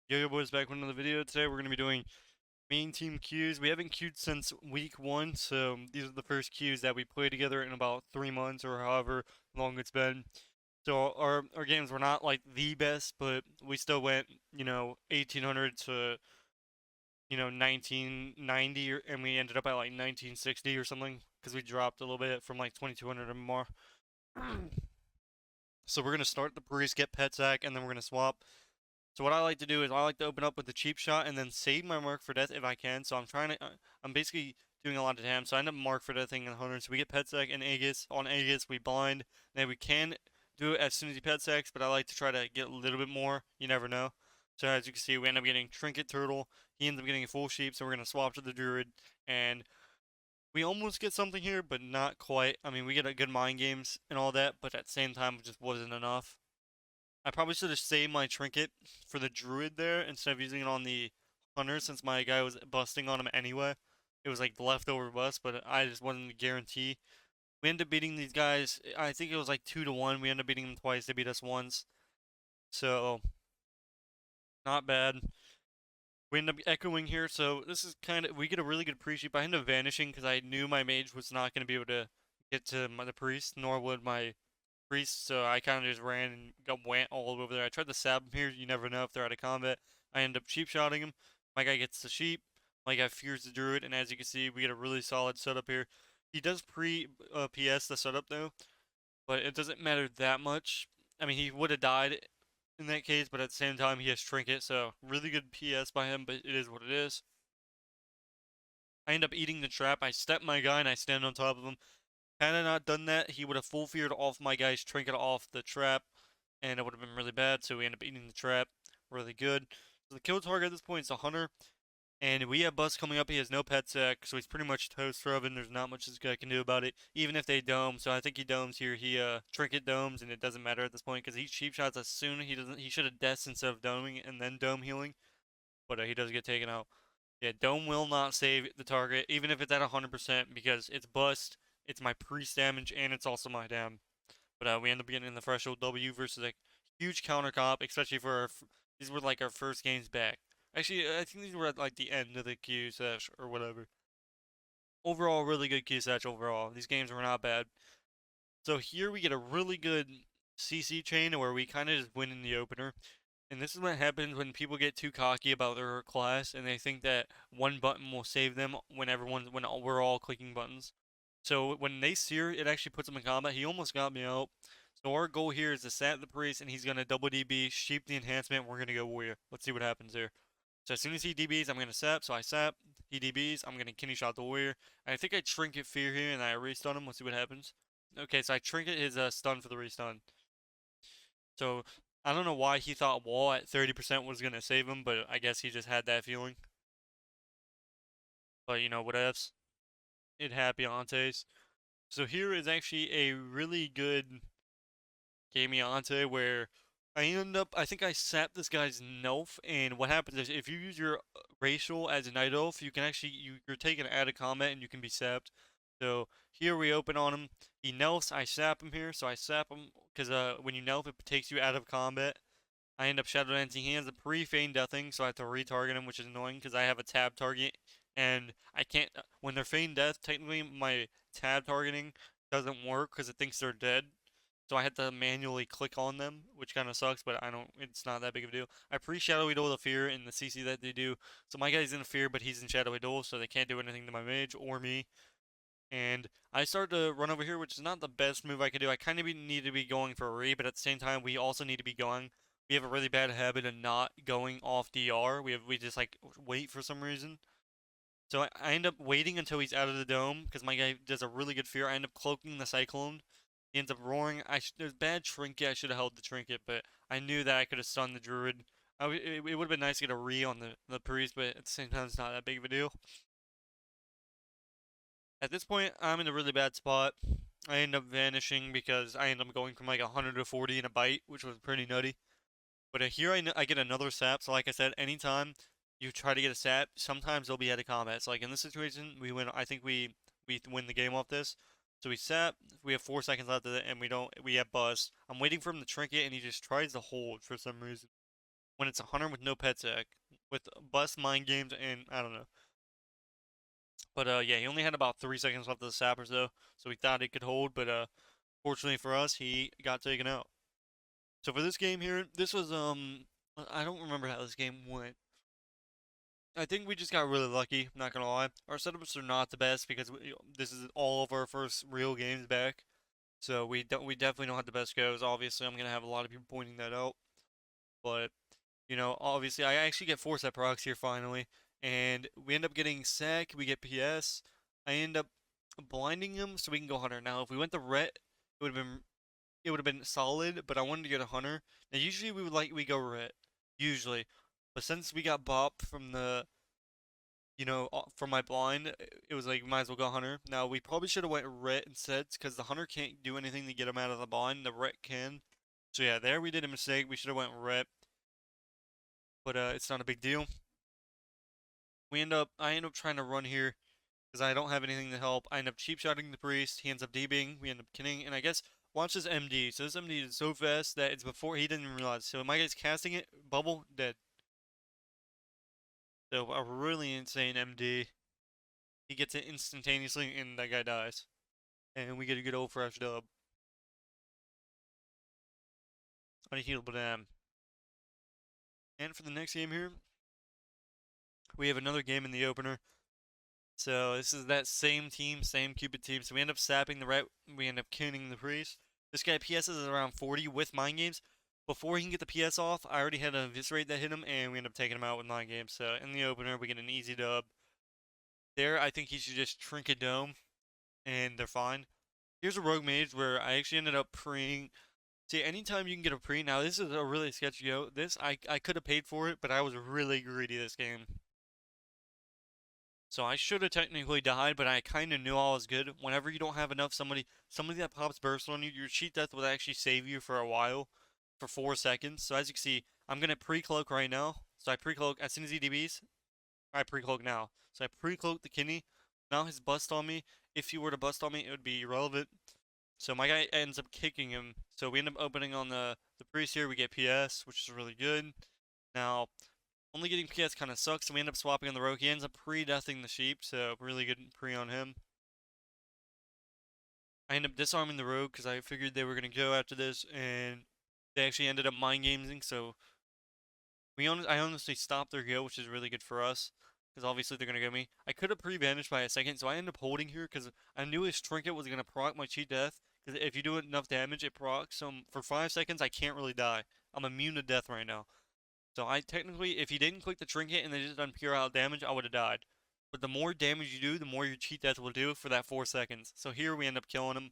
Yo boys, back with another video. Today we're going to be doing main team queues. We haven't queued since week 1, so these are the first queues that we play together in about 3 months or however long it's been. So our games were not like the best, but we still went, 1800 to, 1990, and we ended up at like 1960 or something because we dropped a little bit from like 2200 and more. So we're going to start the priest, get pet sack, and then we're going to swap. So what I like to do is I like to open up with the cheap shot and then save my mark for death if I can. So I'm basically doing a lot of damage. So I end up mark for deathing in 100. So we get pet sec and Aegis. On Aegis we blind. Then we can do it as soon as he pet secs, but I like to try to get a little bit more. You never know. So as you can see, we end up getting Trinket Turtle. He ends up getting a full sheep, so we're gonna swap to the Druid, and we almost get something here, but not quite. I mean, we get a good mind games and all that, but at the same time, it just wasn't enough. I probably should have saved my trinket for the druid there instead of using it on the hunter since my guy was busting on him anyway. It was like the leftover bust, but I just wasn't a guarantee. We ended up beating these guys. I think it was like 2-1. We ended up beating them twice. They beat us once. So, not bad. We end up echoing here, so this is kind of, we get a really good pre-sheep. I ended up vanishing because I knew my mage was not going to be able to get to the priest, nor would my priest, so I kind of just ran and got went all over there. I tried to stab him here. You never know if they're out of combat. I end up sheep shotting him. My guy gets the sheep. My guy fears the druid, and as you can see, we get a really solid setup here. He does PS the setup though, but it doesn't matter that much. I mean, he would have died in that case, but at the same time, he has trinket, so really good PS by him. But it is what it is. I end up eating the trap. I step my guy and I stand on top of him. Had I not done that, he would have full feared off my guy's trinket off the trap, and it would have been really bad. So we end up eating the trap. Really good. So the kill target at this point is a hunter, and we have Bust coming up. He has no pet sec, so he's pretty much toast for oven. There's not much this guy can do about it, even if they dome. So I think he domes here. He trinket domes, and it doesn't matter at this point because he cheap shots as soon. He doesn't. He should have deaths instead of doming and then dome healing, but he does get taken out. Yeah, Dome will not save the target, even if it's at 100%, because it's bust, it's my priest damage, and it's also my dam. But we end up getting the threshold W versus a huge counter comp, especially for these were like our first games back. Actually, I think these were at like the end of the Q sesh or whatever. Overall, really good Q sesh overall. These games were not bad. So here we get a really good CC chain where we kind of just win in the opener. And this is what happens when people get too cocky about their class and they think that one button will save them when we're all clicking buttons. So when they sear, it actually puts him in combat. He almost got me out. So our goal here is to sap the priest, and he's gonna double DB, sheep the enhancement. We're gonna go warrior. Let's see what happens here. So as soon as he DBs, I'm gonna sap. So I sap. He DBs. I'm gonna kidney shot the warrior. And I think I trinket fear here, and I restun him. Let's see what happens. Okay, so I trinket his stun for the restun. So I don't know why he thought wall at 30% was gonna save him, but I guess he just had that feeling. But you know, whatevs. It happy So here is actually a really good Gamiante where I think I sapped this guy's Nelf, and what happens is if you use your racial as a Night Elf, you can actually, you're taken out of combat and you can be sapped. So here we open on him. He Nelfs, I sap him here, so I sap him, because when you Nelf, it takes you out of combat. I end up Shadow Dancing. He has a pre-feign deathing, so I have to retarget him, which is annoying because I have a tab target, and I can't. When they're feign death, technically my tab targeting doesn't work because it thinks they're dead. So I had to manually click on them, which kind of sucks, but I don't. It's not that big of a deal. I pre-Shadowy Duel the Fear in the CC that they do, so my guy's in Fear, but he's in Shadowy Duel, so they can't do anything to my mage or me. And I start to run over here, which is not the best move I could do. I kind of need to be going for a re, but at the same time, we also need to be going. We have a really bad habit of not going off DR. We just like wait for some reason. So I end up waiting until he's out of the dome because my guy does a really good fear. I end up cloaking the cyclone. He ends up roaring. There's bad trinket. I should have held the trinket, but I knew that I could have stunned the druid. It would have been nice to get a re on the priest, but at the same time, it's not that big of a deal. At this point, I'm in a really bad spot. I end up vanishing because I end up going from like 100 to 40 in a bite, which was pretty nutty. But here I get another sap. So like I said, anytime you try to get a sap, sometimes they'll be out of combat. So like in this situation, we win. I think we win the game off this. So we sap. We have 4 seconds left of it, and we don't. We have bust. I'm waiting for him to trinket, and he just tries to hold for some reason. when it's a hunter with no pet sack, with bust mind games, and I don't know. But yeah, he only had about 3 seconds left of the sappers though, so we thought he could hold, but fortunately for us, he got taken out. So for this game here, this was I don't remember how this game went. I think we just got really lucky, not gonna lie. Our setups are not the best because this is all of our first real games back. So we definitely don't have the best goes. Obviously, I'm gonna have a lot of people pointing that out. But, obviously I actually get 4 set procs here finally. And we end up getting Sec, we get PS. I end up blinding him so we can go Hunter. Now if we went the Ret, it would have been solid, but I wanted to get a Hunter. Now usually we go Ret. Usually. But since we got Bop from the from my blind, it was like, might as well go Hunter. Now, we probably should have went Ret instead, because the Hunter can't do anything to get him out of the blind. The Ret can. So yeah, there we did a mistake. We should have went Ret, but it's not a big deal. I end up trying to run here, because I don't have anything to help. I end up cheap shotting the Priest. He ends up DBing. We end up killing, and I guess watch this MD. So this MD is so fast that it's before he didn't even realize. So my guy's casting it, bubble, dead. So a really insane MD. He gets it instantaneously, and that guy dies. And we get a good old fresh dub. Unhealable Dam. And for the next game here, we have another game in the opener. So this is that same team, same Cupid team. So we end up sapping the Ret, we end up killing the Priest. This guy PS is around 40 with mind games. Before he can get the PS off, I already had a Eviscerate that hit him, and we end up taking him out with mind games. So in the opener, we get an easy dub. There, I think he should just Trinket Dome, and they're fine. Here's a Rogue Mage where I actually ended up preing. See, anytime you can get a pre, now this is a really sketchy go. This, I could have paid for it, but I was really greedy this game. So I should have technically died, but I kind of knew I was good. Whenever you don't have enough, somebody that pops burst on you, your cheat death will actually save you for a while, for 4 seconds. So as you can see, I'm going to pre-cloak right now. So I pre-cloak as soon as he DBs, I pre-cloak now. So I pre-cloak the kidney. Now his bust on me. If he were to bust on me, it would be irrelevant. So my guy ends up kicking him. So we end up opening on the priest here. We get PS, which is really good. Now, only getting PS kind of sucks, so we end up swapping on the rogue. He ends up pre-deathing the sheep, so really good pre on him. I end up disarming the rogue because I figured they were going to go after this, and they actually ended up mind gaming, so I honestly stopped their go, which is really good for us, because obviously they're going to go me. I could have pre-banished by a second, so I ended up holding here because I knew his trinket was going to proc my cheat death, because if you do enough damage, it procs, so for 5 seconds, I can't really die. I'm immune to death right now. So I technically, if he didn't click the trinket and they just done pure out damage, I would have died. But the more damage you do, the more your cheat death will do for that 4 seconds. So here we end up killing him.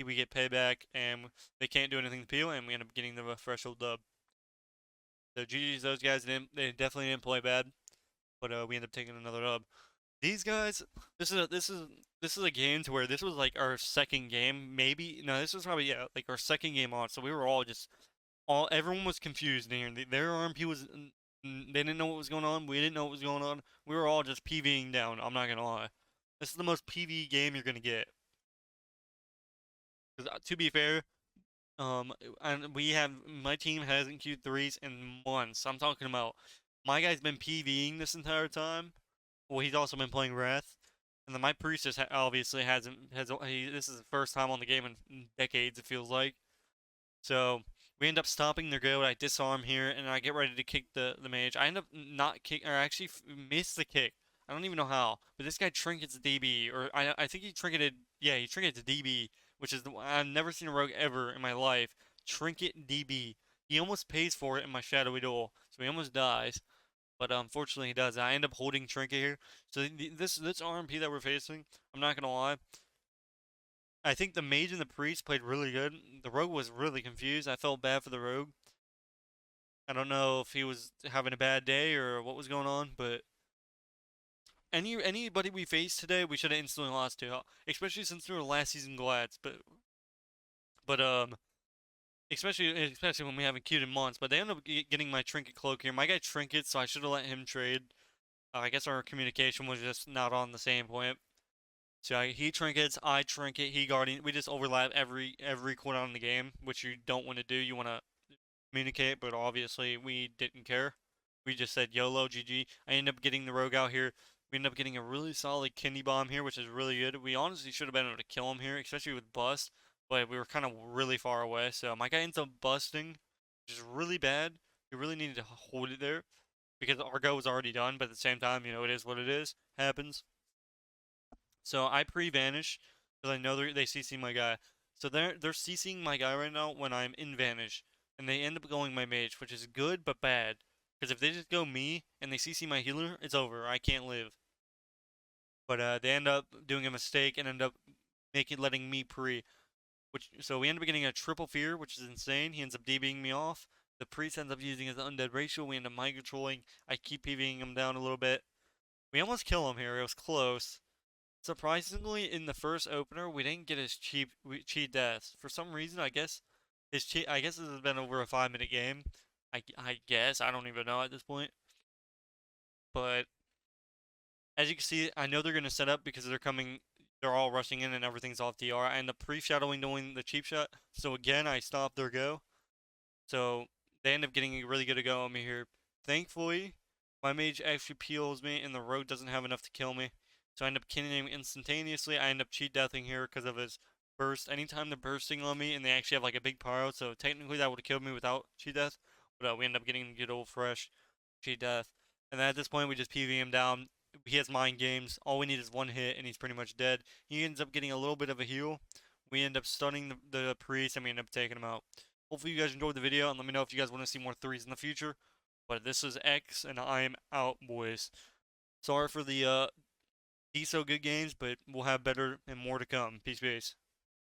We get payback, and they can't do anything to peel, and we end up getting the threshold dub. So GG's those guys. They definitely didn't play bad, but we end up taking another dub. These guys, this is a game to where this was like our second game, maybe. No, this was probably like our second game on. So we were all everyone was confused here. Their RMP was they didn't know what was going on. We didn't know what was going on. We were all just PVing down. I'm not gonna lie. This is the most PV game you're gonna get. Because to be fair, and my team hasn't queued threes in months. I'm talking about my guy's been PVing this entire time. Well, he's also been playing Wrath, and then my priestess obviously this is the first time on the game in decades. It feels like. So we end up stopping their go. I disarm here, and I get ready to kick the mage. I end up not kick, or actually miss the kick. I don't even know how, but this guy trinkets DB, or I think he trinketed. Yeah, he trinketed DB, which is I've never seen a rogue ever in my life trinket DB. He almost pays for it in my shadowy duel, so he almost dies. But unfortunately, he does. I end up holding trinket here. So this RMP that we're facing, I'm not gonna lie, I think the mage and the priest played really good. The rogue was really confused. I felt bad for the rogue. I don't know if he was having a bad day or what was going on, but anybody we faced today, we should have instantly lost to, especially since we were last season glads. But especially when we haven't queued in months. But they ended up getting my trinket cloak here. My guy trinkets, so I should have let him trade. I guess our communication was just not on the same point. So he trinkets, I trinket, he guardian. We just overlap every cooldown in the game, which you don't want to do. You want to communicate, but obviously we didn't care. We just said YOLO, GG. I ended up getting the rogue out here. We ended up getting a really solid kidney bomb here, which is really good. We honestly should have been able to kill him here, especially with bust, but we were kind of really far away. So my guy ends up busting, which is really bad. We really needed to hold it there because our go was already done, but at the same time, you know, it is what it is. Happens. So I pre-vanish because I know they CC my guy. So they're CCing my guy right now when I'm in vanish, and they end up going my mage, which is good but bad. Because if they just go me and they CC my healer, it's over. I can't live. But they end up doing a mistake and end up letting me pre. So we end up getting a triple fear, which is insane. He ends up DBing me off. The priest ends up using his undead ratio. We end up mind controlling. I keep PVing him down a little bit. We almost kill him here. It was close. Surprisingly, in the first opener, we didn't get his cheat deaths. For some reason, I guess his cheat. I guess this has been over a 5-minute game. I guess I don't even know at this point. But as you can see, I know they're gonna set up because they're coming. They're all rushing in and everything's off DR. I end up pre-shadowing doing the cheap shot. So again, I stop their go. So they end up getting really good to go on me here. Thankfully, my mage actually peels me and the rogue doesn't have enough to kill me. So I end up killing him instantaneously. I end up cheat deathing here because of his burst. Anytime they're bursting on me and they actually have like a big pyro, so technically that would have killed me without cheat death. But we end up getting good old fresh cheat death. And then at this point we just PV him down. He has mind games. All we need is one hit and he's pretty much dead. He ends up getting a little bit of a heal. We end up stunning the priest and we end up taking him out. Hopefully you guys enjoyed the video and let me know if you guys want to see more threes in the future. But this is X and I am out, boys. Sorry for the so good games, but we'll have better and more to come. Peace, peace.